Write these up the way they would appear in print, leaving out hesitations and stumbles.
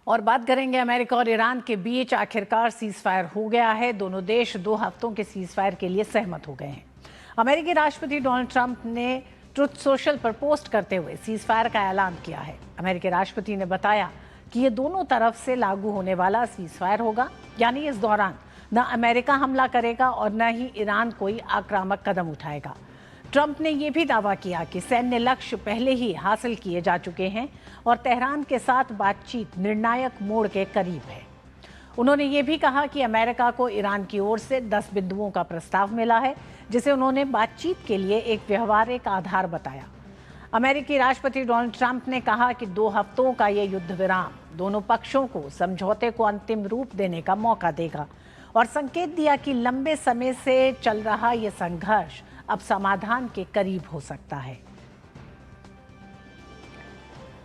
और बात करेंगे अमेरिका और ईरान के बीच आखिरकार सीजफायर हो गया है। दोनों देश 2 हफ्तों के सीजफायर के लिए सहमत हो गए हैं। अमेरिकी राष्ट्रपति डोनाल्ड ट्रंप ने ट्रुथ सोशल पर पोस्ट करते हुए सीजफायर का ऐलान किया है। अमेरिकी राष्ट्रपति ने बताया कि ये दोनों तरफ से लागू होने वाला सीजफायर होगा, यानी इस दौरान न अमेरिका हमला करेगा और न ही ईरान कोई आक्रामक कदम उठाएगा। ट्रंप ने यह भी दावा किया कि सैन्य लक्ष्य पहले ही हासिल किए जा चुके हैं और तेहरान के साथ बातचीत निर्णायक मोड़ के करीब है। उन्होंने ये भी कहा कि अमेरिका को ईरान की ओर से 10 बिंदुओं का प्रस्ताव मिला है, जिसे उन्होंने बातचीत के लिए एक व्यवहारिक आधार बताया। अमेरिकी राष्ट्रपति डोनाल्ड ट्रंप ने कहा कि 2 हफ्तों का ये युद्ध विराम दोनों पक्षों को समझौते को अंतिम रूप देने का मौका देगा और संकेत दिया कि लंबे समय से चल रहा ये संघर्ष अब समाधान के करीब हो सकता है।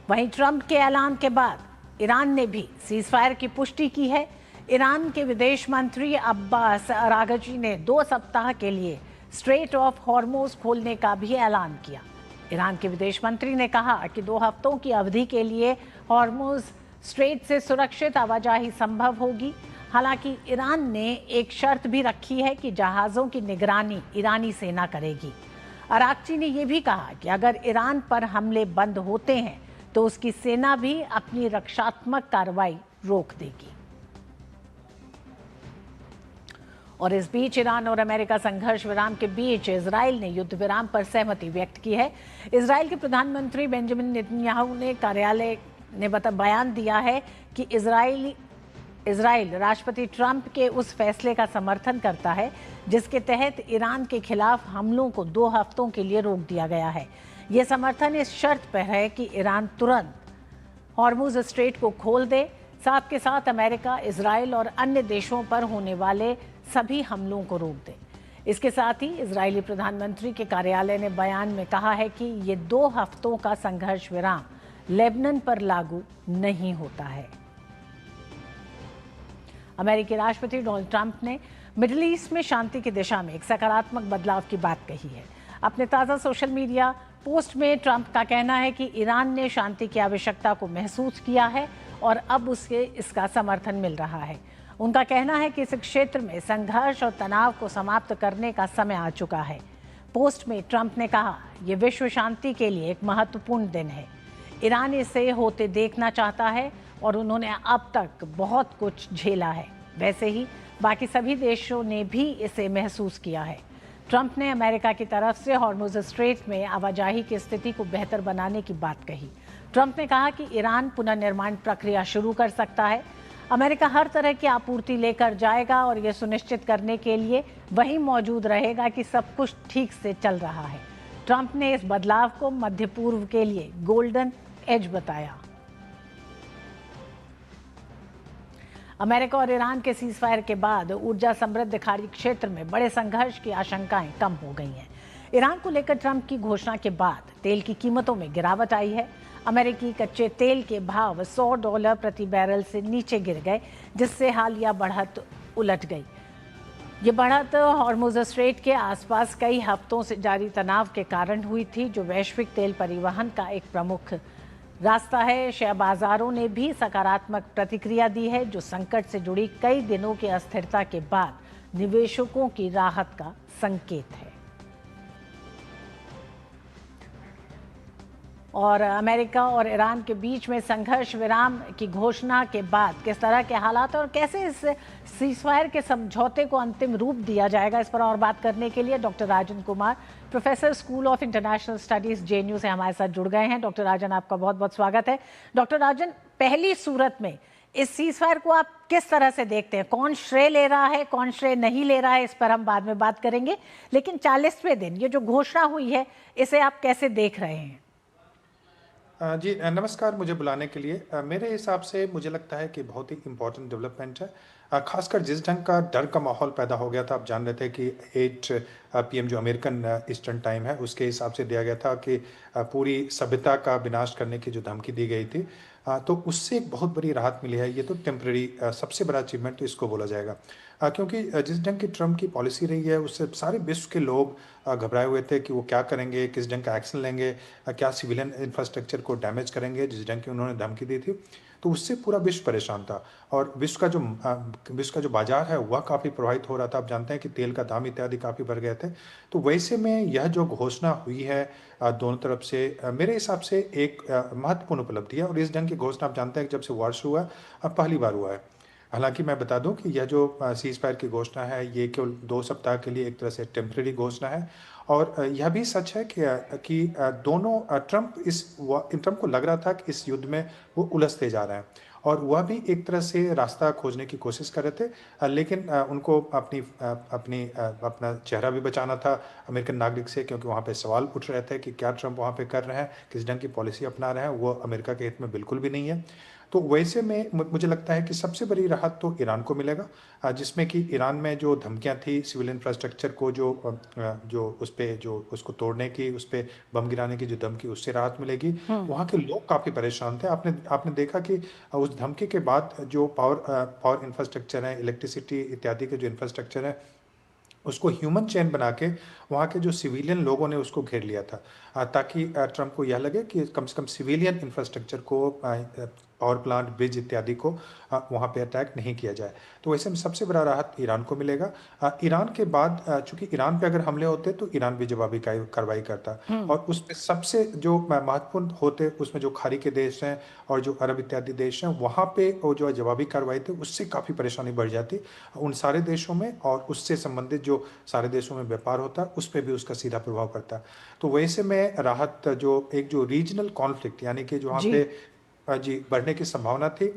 वहीं ट्रंप के ऐलान के बाद ईरान ने भी सीजफायर की पुष्टि की है। ईरान के विदेश मंत्री अब्बास अरागची ने 2 सप्ताह के लिए स्ट्रेट ऑफ हॉर्मुज खोलने का भी ऐलान किया। ईरान के विदेश मंत्री ने कहा कि 2 हफ्तों की अवधि के लिए हॉर्मुज स्ट्रेट से सुरक्षित आवाजाही संभव होगी। हालांकि ईरान ने एक शर्त भी रखी है कि जहाज़ों की निगरानी ईरानी सेना करेगी। अरागची ने यह भी कहा कि अगर ईरान पर हमले बंद होते हैं तो उसकी सेना भी अपनी रक्षात्मक कार्रवाई रोक देगी। और इस बीच ईरान और अमेरिका संघर्ष विराम के बीच इजराइल ने युद्ध विराम पर सहमति व्यक्त की है। इजराइल के प्रधानमंत्री बेंजामिन नेतन्याहू ने कार्यालय ने बयान दिया है कि इजराइल राष्ट्रपति ट्रंप के उस फैसले का समर्थन करता है जिसके तहत ईरान के खिलाफ हमलों को 2 हफ्तों के लिए रोक दिया गया है। यह समर्थन इस शर्त पर है कि ईरान तुरंत हॉर्मुज स्ट्रेट को खोल दे, साथ के साथ अमेरिका, इजराइल और अन्य देशों पर होने वाले सभी हमलों को रोक दे। इसके साथ ही इजरायली प्रधानमंत्री के कार्यालय ने बयान में कहा है कि ये 2 हफ्तों का संघर्ष विराम लेबनान पर लागू नहीं होता है। अमेरिकी राष्ट्रपति डोनाल्ड ट्रंप ने मिडिल ईस्ट में शांति की दिशा में एक सकारात्मक बदलाव की बात कही है। अपने ताज़ा सोशल मीडिया पोस्ट में ट्रंप का कहना है कि ईरान ने शांति की आवश्यकता को महसूस किया है और अब उसे इसका समर्थन मिल रहा है। उनका कहना है कि इस क्षेत्र में संघर्ष और तनाव को समाप्त करने का समय आ चुका है। पोस्ट में ट्रंप ने कहा, यह विश्व शांति के लिए एक महत्वपूर्ण दिन है। ईरान इसे होते देखना चाहता है और उन्होंने अब तक बहुत कुछ झेला है। वैसे ही बाकी सभी देशों ने भी इसे महसूस किया है। ट्रंप ने अमेरिका की तरफ से हॉर्मुज स्ट्रेट में आवाजाही की स्थिति को बेहतर बनाने की बात कही। ट्रंप ने कहा कि ईरान पुनर्निर्माण प्रक्रिया शुरू कर सकता है। अमेरिका हर तरह की आपूर्ति लेकर जाएगा और यह सुनिश्चित करने के लिए वहीं मौजूद रहेगा कि सब कुछ ठीक से चल रहा है। ट्रंप ने इस बदलाव को मध्य पूर्व के लिए गोल्डन एज बताया। अमेरिका और ईरान के सीजफायर के बाद ऊर्जा समृद्ध खाड़ी क्षेत्र में बड़े संघर्ष की आशंकाएं कम हो गई हैं। ईरान को लेकर ट्रंप की घोषणा के बाद तेल की कीमतों में गिरावट आई है। अमेरिकी कच्चे तेल के भाव $100 प्रति बैरल से नीचे गिर गए, जिससे हालिया बढ़त उलट गई। ये बढ़त हॉर्मुज स्ट्रेट के आसपास कई हफ्तों से जारी तनाव के कारण हुई थी, जो वैश्विक तेल परिवहन का एक प्रमुख रास्ता है। शेयर बाजारों ने भी सकारात्मक प्रतिक्रिया दी है, जो संकट से जुड़ी कई दिनों की अस्थिरता के बाद निवेशकों की राहत का संकेत है। और अमेरिका और ईरान के बीच में संघर्ष विराम की घोषणा के बाद किस तरह के हालात और कैसे इस सीजफायर के समझौते को अंतिम रूप दिया जाएगा, इस पर और बात करने के लिए doctor Rajan Kumar, professor school of international studies JNU से हमारे साथ जुड़ गए हैं। डॉक्टर राजन, आपका बहुत बहुत स्वागत है। डॉक्टर राजन, पहली सूरत में इस सीजफायर को आप किस तरह से देखते हैं? कौन श्रेय ले रहा है, कौन श्रेय नहीं ले रहा है, इस पर हम बाद में बात करेंगे। लेकिन 40वें दिन ये जो घोषणा हुई है, इसे आप कैसे देख रहे हैं? जी नमस्कार, मुझे बुलाने के लिए। मेरे हिसाब से मुझे लगता है कि बहुत ही इम्पोर्टेंट डेवलपमेंट है। खासकर जिस ढंग का डर का माहौल पैदा हो गया था, आप जान रहे थे कि 8 PM जो अमेरिकन ईस्टर्न टाइम है, उसके हिसाब से दिया गया था कि पूरी सभ्यता का विनाश करने की जो धमकी दी गई थी, तो उससे एक बहुत बड़ी राहत मिली है। ये तो टेम्परेरी सबसे बड़ा अचीवमेंट इसको बोला जाएगा, क्योंकि जिस ढंग की ट्रम्प की पॉलिसी रही है, उससे सारे विश्व के लोग घबराए हुए थे कि वो क्या करेंगे, किस ढंग का एक्शन लेंगे, क्या सिविलियन इंफ्रास्ट्रक्चर को डैमेज करेंगे, जिस ढंग की उन्होंने धमकी दी थी। तो उससे पूरा विश्व परेशान था और विश्व का जो बाजार है वह काफ़ी प्रभावित हो रहा था। आप जानते हैं कि तेल का दाम इत्यादि काफ़ी बढ़ गए थे। तो वैसे में यह जो घोषणा हुई है दोनों तरफ से, मेरे हिसाब से एक महत्वपूर्ण उपलब्धि है और इस ढंग की घोषणा आप जानते हैं कि जब से वार शुरू हुआ पहली बार हुआ है। हालांकि मैं बता दूं कि यह जो सीज फायर की घोषणा है ये केवल 2 सप्ताह के लिए एक तरह से टेम्परेरी घोषणा है और यह भी सच है कि दोनों ट्रंप को लग रहा था कि इस युद्ध में वो उलझते जा रहे हैं और वह भी एक तरह से रास्ता खोजने की कोशिश कर रहे थे, लेकिन उनको अपना चेहरा भी बचाना था अमेरिकन नागरिक से, क्योंकि वहाँ पे सवाल उठ रहे थे कि क्या ट्रंप वहाँ पे कर रहे हैं, किस ढंग की पॉलिसी अपना रहे हैं, वो अमेरिका के हित में बिल्कुल भी नहीं है। तो वैसे में मुझे लगता है कि सबसे बड़ी राहत तो ईरान को मिलेगा, जिसमें कि ईरान में जो धमकियां थी सिविल इंफ्रास्ट्रक्चर को जो उस पे जो उसको तोड़ने की, उस पे बम गिराने की जो धमकी, उससे राहत मिलेगी। वहाँ के लोग काफ़ी परेशान थे। आपने देखा कि उस धमकी के बाद जो पावर इंफ्रास्ट्रक्चर है, इलेक्ट्रिसिटी इत्यादि के जो इंफ्रास्ट्रक्चर है, उसको ह्यूमन चेन बना के वहाँ के जो सिविलियन लोगों ने उसको घेर लिया था, ताकि ट्रंप को यह लगे कि कम से कम सिविलियन इंफ्रास्ट्रक्चर को, पावर प्लांट, ब्रिज इत्यादि को वहाँ पे अटैक नहीं किया जाए। तो वैसे में सबसे बड़ा राहत ईरान को मिलेगा। ईरान के बाद चूंकि ईरान पे अगर हमले होते तो ईरान भी जवाबी कार्रवाई करता और उसमें सबसे जो महत्वपूर्ण होते उसमें जो खाड़ी के देश हैं और जो अरब इत्यादि देश हैं, वहाँ पे वो जो जवाबी कार्रवाई थी उससे काफ़ी परेशानी बढ़ जाती उन सारे देशों में, और उससे संबंधित जो सारे देशों में व्यापार होता है उस पर भी उसका सीधा प्रभाव पड़ता है। तो वैसे में राहत जो रीजनल कॉन्फ्लिक्ट यानी कि जो वहाँ जी। पे जी बढ़ने की संभावना थी,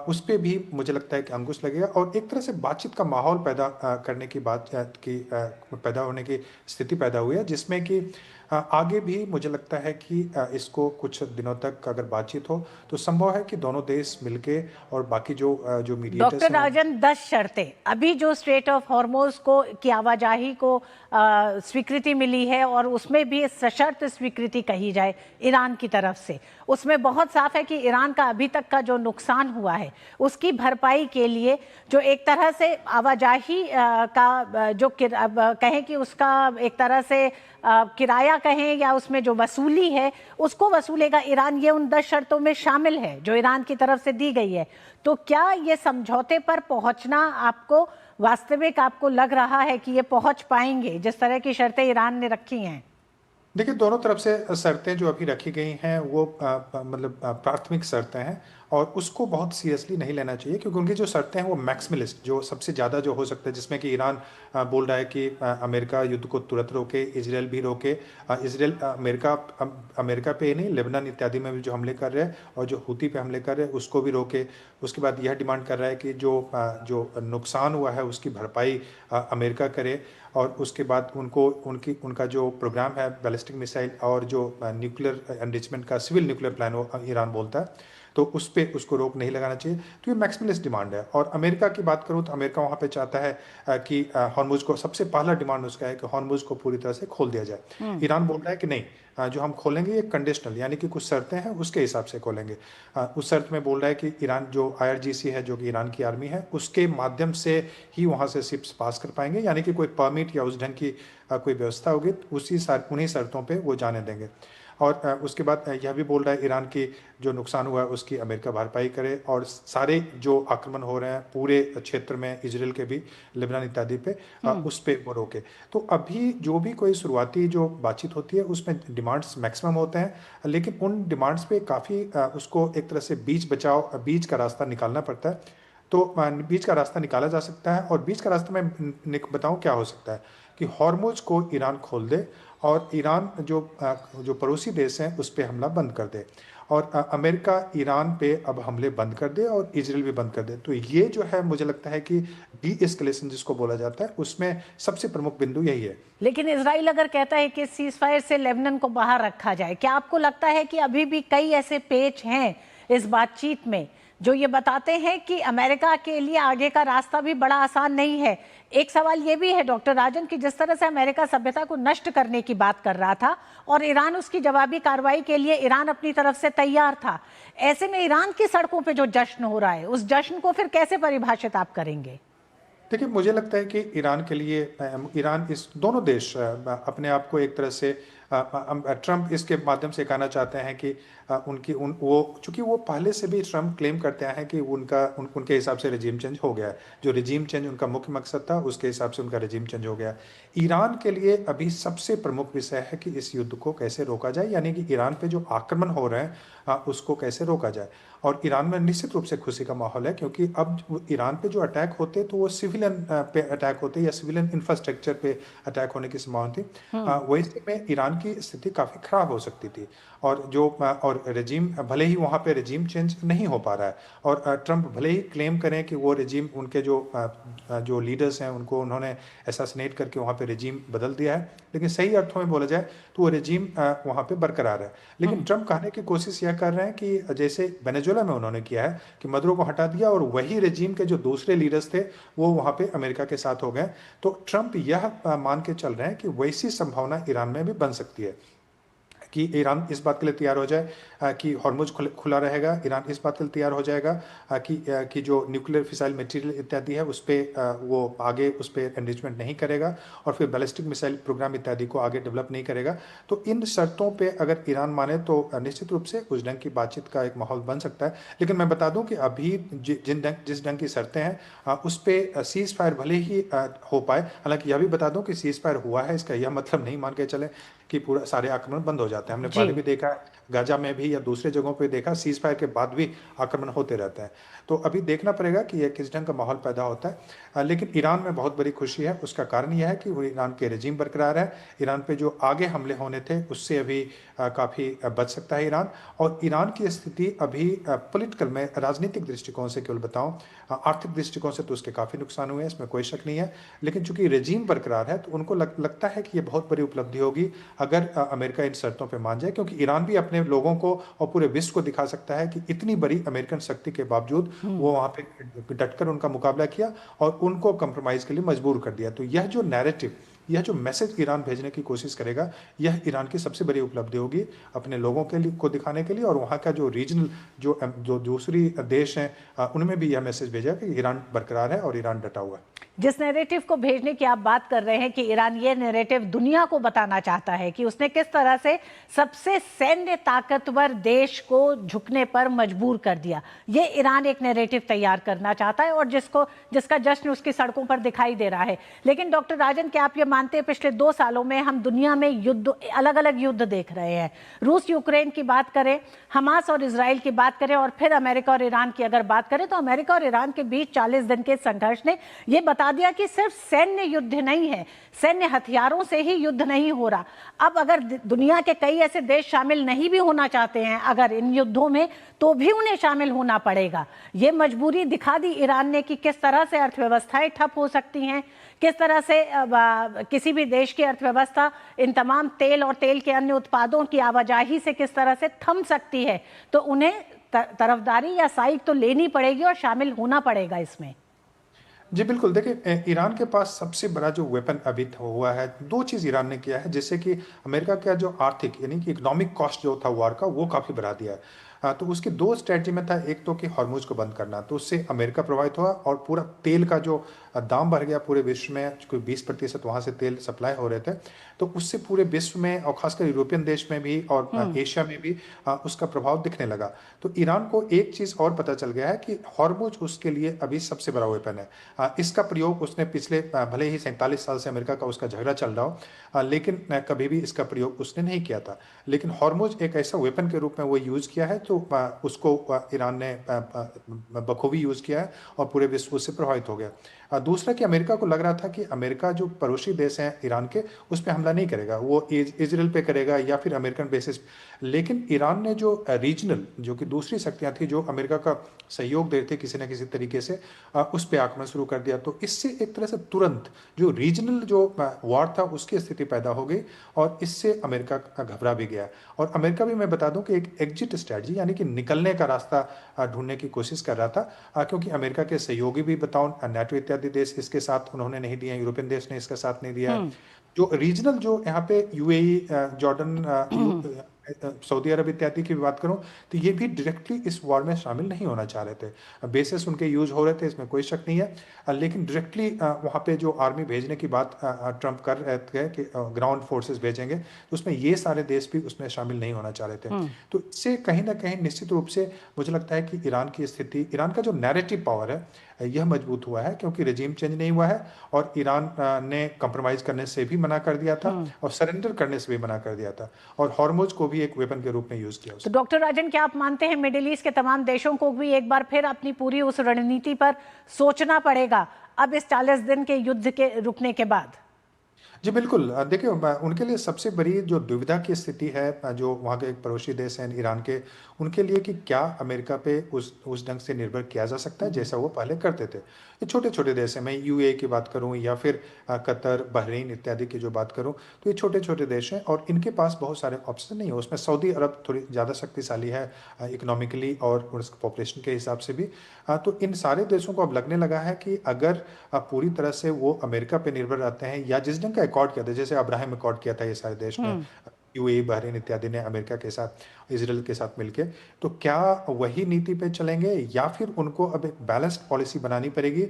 उस पे भी मुझे लगता है कि अंकुश लगेगा और एक तरह से बातचीत का माहौल करने की पैदा होने की स्थिति पैदा हुई है, जिसमें कि आगे भी मुझे लगता है कि इसको कुछ दिनों तक अगर बातचीत हो तो संभव है कि दोनों देश मिलके और बाकी जो मीडिएटर्स डॉक्टर हैं राजन, 10 शर्तें अभी जो स्ट्रेट ऑफ हॉर्मोज को की आवाजाही को स्वीकृति मिली है और उसमें भी सशर्त स्वीकृति कही जाए ईरान की तरफ से, उसमें बहुत साफ है कि ईरान का अभी तक का जो नुकसान हुआ है उसकी भरपाई के लिए जो एक तरह से आवाजाही कहें कि उसका एक तरह से किराया कहें या उसमें जो वसूली है उसको वसूलेगा ईरान। ये उन 10 शर्तों में शामिल है जो ईरान की तरफ से दी गई है। तो क्या ये समझौते पर पहुंचना आपको लग रहा है कि ये पहुंच पाएंगे जिस तरह की शर्तें ईरान ने रखी हैं? देखिए, दोनों तरफ से शर्तें जो अभी रखी गई हैं वो मतलब प्राथमिक शर्तें हैं और उसको बहुत सीरियसली नहीं लेना चाहिए, क्योंकि उनकी जो शर्तें हैं वो मैक्सिमलिस्ट, जो सबसे ज़्यादा जो हो सकता है, जिसमें कि ईरान बोल रहा है कि अमेरिका युद्ध को तुरंत रोके, इजराइल भी रोके, इजराइल अमेरिका पे ही नहीं लेबनान इत्यादि में भी जो हमले कर रहे हैं और जो हूती पे हमले कर रहे हैं उसको भी रोके। उसके बाद यह डिमांड कर रहा है कि जो नुकसान हुआ है उसकी भरपाई अमेरिका करे और उसके बाद उनका जो प्रोग्राम है बैलिस्टिक मिसाइल और जो न्यूक्लियर एनरिचमेंट का सिविल न्यूक्लियर प्लान वो ईरान बोलता है, तो उस पर उसको रोक नहीं लगाना चाहिए। तो ये मैक्सिमलिस्ट डिमांड है। और अमेरिका की बात करूं तो अमेरिका वहाँ पे चाहता है कि हॉर्मुज को, सबसे पहला डिमांड उसका है कि हॉर्मुज को पूरी तरह से खोल दिया जाए। ईरान बोल रहा है कि नहीं, जो हम खोलेंगे ये कंडीशनल, यानी कि कुछ शर्तें हैं उसके हिसाब से खोलेंगे। उस शर्त में बोल रहा है कि ईरान जो IRGC है, जो कि ईरान की आर्मी है, उसके माध्यम से ही वहाँ से शिप्स पास कर पाएंगे, यानी कि कोई परमिट या उस ढंग की कोई व्यवस्था होगी तो उन्हीं शर्तों पे वो जाने देंगे। और उसके बाद यह भी बोल रहा है ईरान की जो नुकसान हुआ है उसकी अमेरिका भरपाई करे और सारे जो आक्रमण हो रहे हैं पूरे क्षेत्र में, इजराइल के भी, लेबनान इत्यादि पे, उस पे वो रोके। तो अभी जो भी कोई शुरुआती जो बातचीत होती है उसमें डिमांड्स मैक्सिमम होते हैं, लेकिन उन डिमांड्स पे काफ़ी उसको एक तरह से बीच का रास्ता निकालना पड़ता है। तो बीच का रास्ता निकाला जा सकता है और बीच का रास्ता मैं बताऊं क्या हो सकता है कि हॉर्मुज को ईरान खोल दे और ईरान जो पड़ोसी देश हैं उस पर हमला बंद कर दे और अमेरिका ईरान पे अब हमले बंद कर दे और इजराइल भी बंद कर दे। तो ये जो है मुझे लगता है कि डी एस्केलेशन जिसको बोला जाता है उसमें सबसे प्रमुख बिंदु यही है। लेकिन इजराइल अगर कहता है कि सीज फायर से लेबनान को बाहर रखा जाए, क्या आपको लगता है कि अभी भी कई ऐसे पेच हैं इस बातचीत में जो ये बताते हैं कि अमेरिका के लिए आगे का रास्ता भी बड़ा आसान नहीं है? एक सवाल ये भी है डॉक्टर राजन कि जिस तरह से अमेरिका सभ्यता को नष्ट करने की बात कर रहा था और ईरान उसकी जवाबी कार्रवाई के लिए ईरान अपनी तरफ से तैयार था, ऐसे में ईरान की सड़कों पे जो जश्न हो रहा है उस जश्न को फिर कैसे परिभाषित आप करेंगे? देखिए, मुझे लगता है कि ईरान के लिए ईरान, इस दोनों देश अपने आप को एक तरह से ट्रंप इसके माध्यम से कहना चाहते हैं कि वो चूंकि वो पहले से भी ट्रंप क्लेम करते हैं कि उनके हिसाब से रजीम चेंज हो गया है। जो रजीम चेंज उनका मुख्य मकसद था, उसके हिसाब से उनका रजीम चेंज हो गया। ईरान के लिए अभी सबसे प्रमुख विषय है कि इस युद्ध को कैसे रोका जाए, यानी कि ईरान पे जो आक्रमण हो रहे हैं उसको कैसे रोका जाए। और ईरान में निश्चित रूप से खुशी का माहौल है, क्योंकि अब ईरान पे जो अटैक होते तो वो सिविलियन पे अटैक होते या सिविलियन इंफ्रास्ट्रक्चर पे अटैक होने की संभावना थी। वैसे में ईरान की स्थिति काफ़ी खराब हो सकती थी। और रजीम भले ही वहाँ पे रजीम चेंज नहीं हो पा रहा है, और ट्रंप भले ही क्लेम करें कि वो रजीम उनके जो लीडर्स हैं उनको उन्होंने असैसिनेट करके वहाँ पे रजीम बदल दिया है, लेकिन सही अर्थों में बोला जाए तो वो रजीम वहाँ पे बरकरार है। लेकिन ट्रंप कहने की कोशिश यह कर रहे हैं कि जैसे वेनेजुएला में उन्होंने किया है कि मदुरो को हटा दिया और वही रजीम के जो दूसरे लीडर्स थे वो वहाँ पे अमेरिका के साथ हो गए। तो ट्रंप यह मान के चल रहे हैं कि वैसी संभावना ईरान में भी बन सकती है कि ईरान इस बात के लिए तैयार हो जाए कि हॉर्मुज खुला रहेगा। ईरान इस बात के लिए तैयार हो जाएगा कि जो न्यूक्लियर फिसाइल मटेरियल इत्यादि है उस पर वो आगे उस पर एनरिचमेंट नहीं करेगा, और फिर बैलिस्टिक मिसाइल प्रोग्राम इत्यादि को आगे डेवलप नहीं करेगा। तो इन शर्तों पे अगर ईरान माने तो निश्चित रूप से उस ढंग की बातचीत का एक माहौल बन सकता है। लेकिन मैं बता दूं कि अभी जिस ढंग की शर्तें हैं उस पर सीज फायर भले ही हो पाए, हालांकि यह भी बता दूं कि सीज फायर हुआ है इसका यह मतलब नहीं मान के चले कि पूरा सारे आक्रमण बंद हो जाते हैं। हमने पहले भी देखा है, गाजा में भी या दूसरे जगहों पे देखा, सीज फायर के बाद भी आक्रमण होते रहते हैं। तो अभी देखना पड़ेगा कि यह किस ढंग का माहौल पैदा होता है। लेकिन ईरान में बहुत बड़ी खुशी है। उसका कारण यह है कि वो ईरान के रजीम बरकरार है। ईरान पे जो आगे हमले होने थे उससे अभी काफ़ी बच सकता है ईरान। और ईरान की स्थिति अभी पॉलिटिकल में, राजनीतिक दृष्टिकोण से केवल बताऊं, आर्थिक दृष्टिकोण से तो उसके काफ़ी नुकसान हुए हैं, इसमें कोई शक नहीं है। लेकिन चूंकि रजीम बरकरार है तो उनको लगता है कि ये बहुत बड़ी उपलब्धि होगी अगर अमेरिका इन शर्तों पे मान जाए, क्योंकि ईरान भी अपने लोगों को और पूरे विश्व को दिखा सकता है कि इतनी बड़ी अमेरिकन शक्ति के बावजूद वो वहाँ पे डटकर उनका मुकाबला किया और उनको कंप्रोमाइज के लिए मजबूर कर दिया। तो यह जो नैरेटिव, यह जो मैसेज ईरान भेजने की कोशिश करेगा, यह ईरान की सबसे बड़ी उपलब्धि होगी अपने लोगों के लिए को दिखाने के लिए। और वहाँ का जो रीजनल जो दूसरी देश हैं उनमें भी यह मैसेज भेजा कि ईरान बरकरार है और ईरान डटा हुआ है। जिस नैरेटिव को भेजने की आप बात कर रहे हैं कि ईरान ये नैरेटिव दुनिया को बताना चाहता है कि उसने किस तरह से सबसे सैन्य ताकतवर देश को झुकने पर मजबूर कर दिया, ये ईरान एक नैरेटिव तैयार करना चाहता है और जिसका जश्न उसकी सड़कों पर दिखाई दे रहा है। लेकिन डॉक्टर राजन, क्या आप ये मानते हैं पिछले 2 सालों में हम दुनिया में युद्ध, अलग अलग युद्ध देख रहे हैं? रूस यूक्रेन की बात करें, हमास और इसराइल की बात करें, और फिर अमेरिका और ईरान की अगर बात करें तो अमेरिका और ईरान के बीच 40 दिन के संघर्ष ने यह बता दिया कि सिर्फ सैन्य युद्ध नहीं है, सैन्य हथियारों से ही युद्ध नहीं हो रहा। अब अगर दुनिया के कई ऐसे देश शामिल नहीं भी होना चाहते हैं अगर इन युद्धों में, तो भी उन्हें शामिल होना पड़ेगा। ये मजबूरी दिखा दी ईरान ने कि किस तरह से अर्थव्यवस्थाएं ठप हो सकती हैं, किस तरह से किसी भी देश की अर्थव्यवस्था इन तमाम तेल और तेल के अन्य उत्पादों की आवाजाही से किस तरह से थम सकती है। तो उन्हें तरफदारी या साइड तो लेनी पड़ेगी और शामिल होना पड़ेगा इसमें। जी बिल्कुल, देखिए ईरान के पास सबसे बड़ा जो वेपन अभी हुआ है, 2 चीज़ ईरान ने किया है जिससे कि अमेरिका का जो आर्थिक यानी कि इकोनॉमिक कॉस्ट जो था वार का वो काफ़ी बढ़ा दिया है। तो उसकी 2 स्ट्रेटजी में था, एक तो कि हॉर्मुज को बंद करना, तो उससे अमेरिका प्रभावित हुआ और पूरा तेल का जो दाम बढ़ गया पूरे विश्व में, कोई 20% वहाँ से तेल सप्लाई हो रहे थे, तो उससे पूरे विश्व में और खासकर यूरोपियन देश में भी और एशिया में भी उसका प्रभाव दिखने लगा। तो ईरान को एक चीज़ और पता चल गया है कि हॉर्मुज उसके लिए अभी सबसे बड़ा वेपन है। इसका प्रयोग उसने पिछले भले ही 47 साल से अमेरिका का उसका झगड़ा चल रहा हो, लेकिन कभी भी इसका प्रयोग उसने नहीं किया था। लेकिन हॉर्मुज एक ऐसा वेपन के रूप में वो यूज़ किया है, तो उसको ईरान ने बखूबी यूज़ किया है और पूरे विश्व उससे प्रभावित हो गया। दूसरा कि अमेरिका को लग रहा था कि अमेरिका जो पड़ोसी देश हैं ईरान के, उस पर हमला नहीं करेगा, वो इजराइल पे करेगा या फिर अमेरिकन बेसिस। लेकिन ईरान ने जो रीजनल, जो कि दूसरी शक्तियां थी जो अमेरिका का सहयोग दे रही थी किसी न किसी तरीके से, उस पर आक्रमण शुरू कर दिया। तो इससे एक तरह से तुरंत जो रीजनल जो वार था उसकी स्थिति पैदा हो गई और इससे अमेरिका घबरा भी गया। और अमेरिका भी, मैं बता दूं कि एक एग्जिट स्ट्रैटेजी यानी कि निकलने का रास्ता ढूंढने की कोशिश कर रहा था, क्योंकि अमेरिका के सहयोगी भी बताऊं नाटो इत्यादि देश इसके साथ उन्होंने नहीं दिया, यूरोपियन देश ने इसका साथ नहीं दिया। जो रीजनल जो यहाँ पे यूएई, जॉर्डन, सऊदी अरब इत्यादि की बात करूं तो ये भी डायरेक्टली इस वॉर में शामिल नहीं होना चाह रहे थे। बेसिस उनके यूज हो रहे थे, इसमें कोई शक नहीं है। लेकिन डायरेक्टली वहां पे जो आर्मी भेजने की बात ट्रंप कर रहे थे कि ग्राउंड फोर्सेस भेजेंगे, तो उसमें ये सारे देश भी उसमें शामिल नहीं होना चाह रहे थे। तो इससे कहीं ना कहीं निश्चित रूप से मुझे लगता है कि ईरान की स्थिति, ईरान का जो नैरेटिव पावर है यह मजबूत हुआ है, क्योंकि रेजिम चेंज नहीं हुआ है और ईरान ने कंप्रोमाइज करने से भी मना कर दिया था और सरेंडर करने से भी मना कर दिया था, और हॉर्मुज को भी एक वेपन के रूप में यूज किया तो उसने। डॉक्टर राजन, क्या आप मानते हैं मिडिल ईस्ट के तमाम देशों को भी एक बार फिर अपनी पूरी उस रणनीति पर सोचना पड़ेगा अब इस 40 दिन के युद्ध के रुकने के बाद? जी बिल्कुल। देखिए, उनके लिए सबसे बड़ी जो दुविधा की स्थिति है, जो वहाँ के एक पड़ोसी देश हैं ईरान के, उनके लिए कि क्या अमेरिका पे उस ढंग से निर्भर किया जा सकता है जैसा वो पहले करते थे। ये छोटे-छोटे देश हैं, मैं यूएई की बात करूँ या फिर कतर, बहरीन इत्यादि की जो बात करूँ, तो ये छोटे-छोटे देश हैं और इनके पास बहुत सारे ऑप्शन नहीं है। उसमें सऊदी अरब थोड़ी ज़्यादा शक्तिशाली है इकोनॉमिकली और उसके पॉपुलेशन के हिसाब से भी। तो इन सारे देशों को अब लगने लगा है कि अगर पूरी तरह से वो अमेरिका पे निर्भर रहते हैं या जिस ढंग का अकॉर्ड किया था, जैसे अब्राहम अकॉर्ड किया था ये सारे देश ने, यूएई, बहरीन इत्यादि ने अमेरिका के साथ, इसराइल के साथ मिलके, तो क्या वही नीति पे चलेंगे या फिर उनको अब एक बैलेंस्ड पॉलिसी बनानी पड़ेगी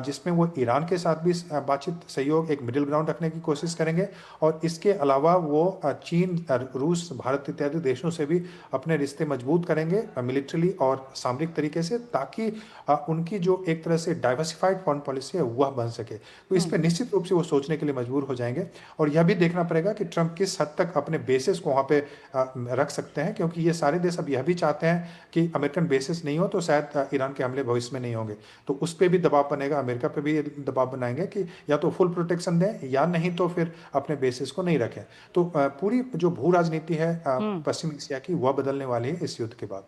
जिसमें वो ईरान के साथ भी बातचीत, सहयोग, एक मिडिल ग्राउंड रखने की कोशिश करेंगे, और इसके अलावा वो चीन, रूस, भारत इत्यादि देशों से भी अपने रिश्ते मजबूत करेंगे मिलिट्रली और सामरिक तरीके से, ताकि उनकी जो एक तरह से डाइवर्सिफाइड फॉरेन पॉलिसी है वह बन सके। तो इस पर निश्चित रूप से वो सोचने के लिए मजबूर हो जाएंगे, और यह भी देखना पड़ेगा कि ट्रंप किस हद तक अपने बेसिस को वहाँ पे रख सकते हैं, क्योंकि ये सारे देश अब यह भी चाहते हैं कि अमेरिकन बेसिस नहीं हो तो शायद ईरान के हमले भविष्य में नहीं होंगे। तो उस पर भी दबाव बनेगा, अमेरिका पे भी दबाव बनाएंगे कि या तो फुल प्रोटेक्शन दें या नहीं तो फिर अपने बेसिस को नहीं रखें। तो पूरी जो भू राजनीति है पश्चिम एशिया की, वह बदलने वाली है इस युद्ध के बाद।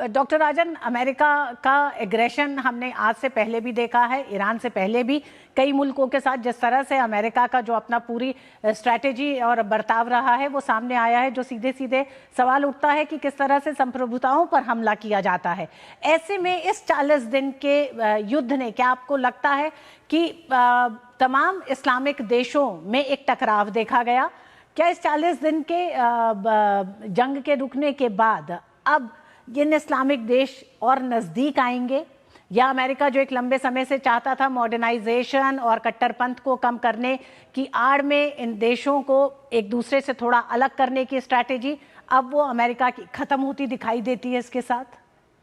डॉक्टर राजन, अमेरिका का एग्रेशन हमने आज से पहले भी देखा है, ईरान से पहले भी कई मुल्कों के साथ जिस तरह से अमेरिका का जो अपना पूरी स्ट्रैटेजी और बर्ताव रहा है वो सामने आया है, जो सीधे सीधे सवाल उठता है कि किस तरह से संप्रभुताओं पर हमला किया जाता है। ऐसे में इस 40 दिन के युद्ध ने, क्या आपको लगता है कि तमाम इस्लामिक देशों में एक टकराव देखा गया? क्या इस 40 दिन के जंग के रुकने के बाद अब इन इस्लामिक देश और नज़दीक आएंगे, या अमेरिका जो एक लंबे समय से चाहता था मॉडर्नाइजेशन और कट्टरपंथ को कम करने की आड़ में इन देशों को एक दूसरे से थोड़ा अलग करने की स्ट्रैटेजी, अब वो अमेरिका की ख़त्म होती दिखाई देती है इसके साथ?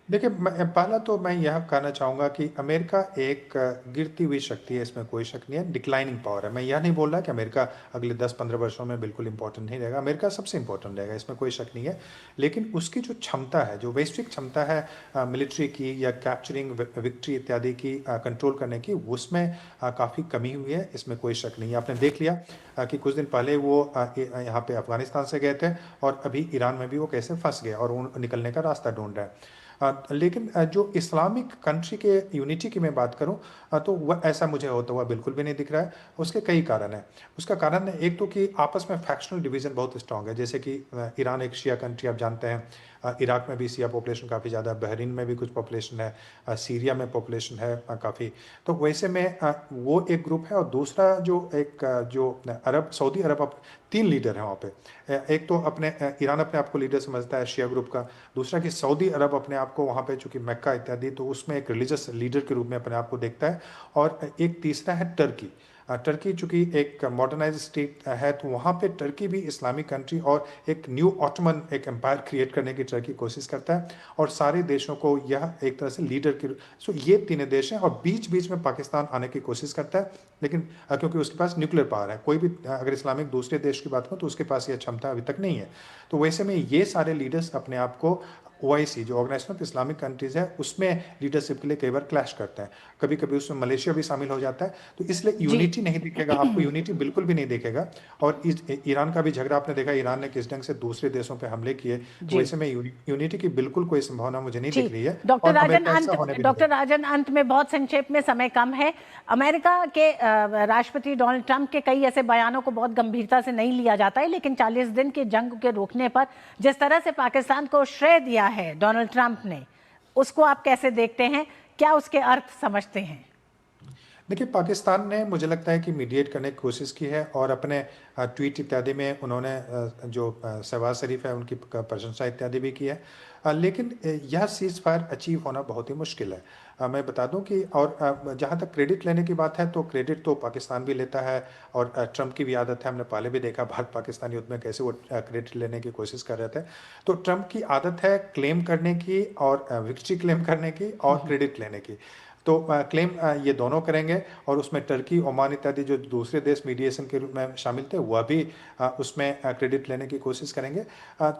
देखिए, पहला तो मैं यह कहना चाहूँगा कि अमेरिका एक गिरती हुई शक्ति है, इसमें कोई शक नहीं है, डिक्लाइनिंग पावर है। मैं यह नहीं बोल रहा कि अमेरिका अगले 10-15 वर्षों में बिल्कुल इंपॉर्टेंट नहीं रहेगा, अमेरिका सबसे इंपॉर्टेंट रहेगा, इसमें कोई शक नहीं है। लेकिन उसकी जो क्षमता है, जो वैश्विक क्षमता है मिलिट्री की या कैप्चरिंग विक्ट्री इत्यादि की, कंट्रोल करने की, उसमें काफ़ी कमी हुई है, इसमें कोई शक नहीं है। आपने देख लिया कि कुछ दिन पहले वो यहाँ पे अफगानिस्तान से गए थे और अभी ईरान में भी वो कैसे फंस गए और वो निकलने का रास्ता ढूंढ रहे हैं। लेकिन जो इस्लामिक कंट्री के यूनिटी की मैं बात करूं तो वह ऐसा मुझे होता हुआ बिल्कुल भी नहीं दिख रहा है। उसके कई कारण हैं। उसका कारण है एक तो कि आपस में फैक्शनल डिवीज़न बहुत स्ट्रांग है, जैसे कि ईरान एक शिया कंट्री, आप जानते हैं। इराक में भी शिया पॉपुलेशन काफ़ी ज़्यादा, बहरीन में भी कुछ पॉपुलेशन है, सीरिया में पॉपुलेशन है काफ़ी। तो वैसे में वो एक ग्रुप है, और दूसरा जो अरब, सऊदी अरब, अब 3 लीडर हैं वहाँ पे। एक तो अपने ईरान अपने आप को लीडर समझता है शिया ग्रुप का, दूसरा कि सऊदी अरब अपने आप को वहाँ पे चूँकि मक्का इत्यादि, तो उसमें एक रिलीजियस लीडर के रूप में अपने आप को देखता है, और एक तीसरा है टर्की। टर्की चूँकि एक मॉडर्नाइज स्टेट है, तो वहाँ पे टर्की भी इस्लामिक कंट्री और एक न्यू ऑटोमन एक एम्पायर क्रिएट करने की टर्की कोशिश करता है, और सारे देशों को यह एक तरह से लीडर की, सो ये 3 देश हैं, और बीच बीच में पाकिस्तान आने की कोशिश करता है, लेकिन क्योंकि उसके पास न्यूक्लियर पावर है, कोई भी अगर इस्लामिक दूसरे देश की बात करूँ तो उसके पास यह क्षमता अभी तक नहीं है। तो वैसे में ये सारे लीडर्स अपने आप को ओआईसी, जो ऑर्गेनाइजेशन ऑफ इस्लामिक कंट्रीज़ है, उसमें लीडरशिप के लिए कई बार क्लैश करते हैं, कभी कभी उसमें मलेशिया भी शामिल हो जाता है। तो इसलिए यूनिटी नहीं दिखेगा आपको, यूनिटी बिल्कुल भी नहीं दिखेगा। और ईरान का भी झगड़ा आपने देखा, ईरान ने किस ढंग से दूसरे देशों पे हमले किए, तो वैसे में यूनिटी की बिल्कुल कोई संभावना मुझे नहीं दिख रही है। डॉक्टर राजन, अंत में बहुत संक्षेप में, समय कम है, अमेरिका के राष्ट्रपति डोनाल्ड ट्रंप के कई ऐसे बयानों को बहुत गंभीरता से नहीं लिया जाता है, लेकिन 40 दिन के जंग के रोकने पर जिस तरह से पाकिस्तान को श्रेय दिया है डोनाल्ड ट्रंप ने, उसको आप कैसे देखते हैं? क्या उसके अर्थ समझते हैं? देखिए, पाकिस्तान ने मुझे लगता है कि मीडिएट करने की कोशिश की है और अपने ट्वीट इत्यादि में उन्होंने जो शहबाज शरीफ है उनकी प्रशंसा इत्यादि भी की है। लेकिन यह सीज़ फायर अचीव होना बहुत ही मुश्किल है। मैं बता दूं कि और जहाँ तक क्रेडिट लेने की बात है तो क्रेडिट तो पाकिस्तान भी लेता है और ट्रंप की भी आदत है। हमने पहले भी देखा भारत पाकिस्तान युद्ध में कैसे वो क्रेडिट लेने की कोशिश कर रहे थे। तो ट्रंप की आदत है क्लेम करने की और विक्ट्री क्लेम करने की और क्रेडिट लेने की। तो क्लेम ये दोनों करेंगे और उसमें टर्की, ओमान इत्यादि जो दूसरे देश मीडिएशन के रूप में शामिल थे वह भी उसमें क्रेडिट लेने की कोशिश करेंगे।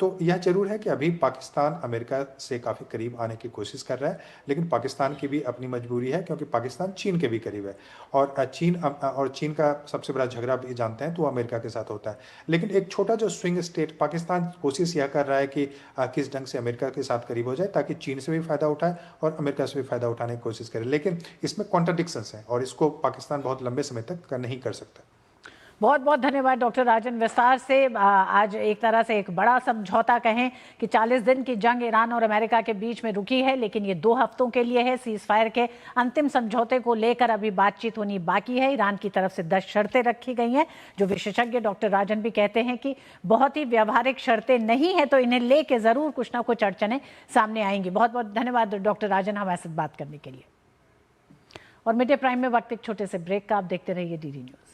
तो यह जरूर है कि अभी पाकिस्तान अमेरिका से काफ़ी करीब आने की कोशिश कर रहा है, लेकिन पाकिस्तान की भी अपनी मजबूरी है क्योंकि पाकिस्तान चीन के भी करीब है और चीन का सबसे बड़ा झगड़ा भी जानते हैं तो वो अमेरिका के साथ होता है। लेकिन एक छोटा जो स्विंग स्टेट पाकिस्तान कोशिश यह कर रहा है कि किस ढंग से अमेरिका के साथ करीब हो जाए ताकि चीन से भी फायदा उठाए और अमेरिका से भी फायदा उठाने की कोशिश करे। लेकिन इसमें कॉन्ट्रडिक्शंस हैं और इसको पाकिस्तान बहुत लंबे समय तक नहीं कर सकता। बहुत बहुत धन्यवाद डॉक्टर राजन। विस्तार से आज एक तरह से एक बड़ा समझौता कहें कि 40 दिन की जंग ईरान और अमेरिका के बीच में रुकी है, लेकिन ये 2 हफ्तों के लिए है। सीज फायर के अंतिम समझौते को लेकर अभी बातचीत होनी बाकी है। ईरान की तरफ से 10 शर्तें रखी गई हैं जो विशेषज्ञ डॉक्टर राजन भी कहते हैं कि बहुत ही व्यवहारिक शर्तें नहीं है, तो इन्हें लेके जरूर कुछ ना कुछ अड़चनें सामने आएंगी। बहुत बहुत धन्यवाद डॉक्टर राजन हमारे साथ बात करने के लिए। और मिड डे प्राइम में वक्त एक छोटे से ब्रेक का, आप देखते रहिए डीडी न्यूज।